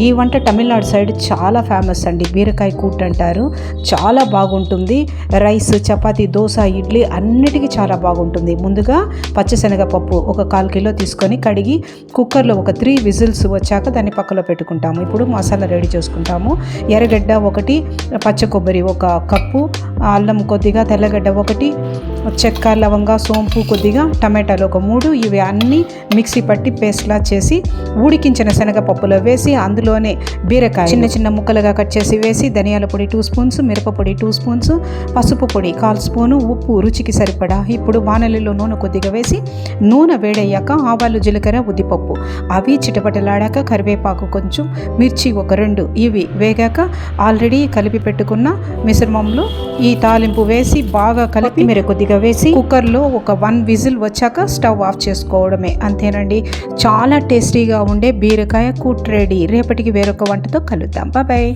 ఈ వంట తమిళనాడు సైడ్ చాలా ఫేమస్ అండి. బీరకాయ కూట్ అంటారు. చాలా బాగుంటుంది. రైస్, చపాతీ, దోశ, ఇడ్లీ అన్నిటికీ చాలా బాగుంటుంది. ముందుగా పచ్చిశనగపప్పు ఒక 1/4 కిలో తీసుకొని కడిగి కుక్కర్లో ఒక 3 విజిల్స్ వచ్చాక దాన్ని పక్కలో పెట్టుకుంటాము. ఇప్పుడు మసాలా రెడీ చేసుకుంటాము. ఎర్రగడ్డ 1, పచ్చ కొబ్బరి 1 కప్పు, అల్లం కొద్దిగా, తెల్లగడ్డ 1, చెక్క, లవంగా, సోంపు కొద్దిగా, టమాటాలు ఒక 3. ఇవి అన్నీ మిక్సీ పట్టి పేస్ట్లా చేసి ఉడికించిన శనగపప్పులో వేసి అందులోనే బీరకాయ చిన్న చిన్న ముక్కలుగా కట్ చేసి వేసి ధనియాల పొడి 2 స్పూన్స్, మిరపపొడి 2 స్పూన్స్, పసుపు పొడి 1/4 స్పూను, ఉప్పు రుచికి సరిపడా. ఇప్పుడు బాణలిలో నూనె కొద్దిగా వేసి నూనె వేడయ్యాక ఆవాలు, జీలకర్ర, ఉద్దిపప్పు అవి చిటపటలాడాక కరివేపాకు కొంచెం, మిర్చి ఒక 2 ఇవి వేగాక ఆల్రెడీ కలిపి పెట్టుకున్న మిశ్రమంలో ఈ తాలింపు వేసి బాగా కలిపి మీరు కొద్దిగా వేసి కుక్కర్లో ఒక 1 విజిల్ వచ్చాక స్టవ్ ఆఫ్ చేసుకోవడమే. అంతేనండి, చాలా టేస్టీగా ఉండే బీరకాయ కూట్ రెడీ. రేపటికి వేరొక వంటతో కలుద్దాం. బాయ్.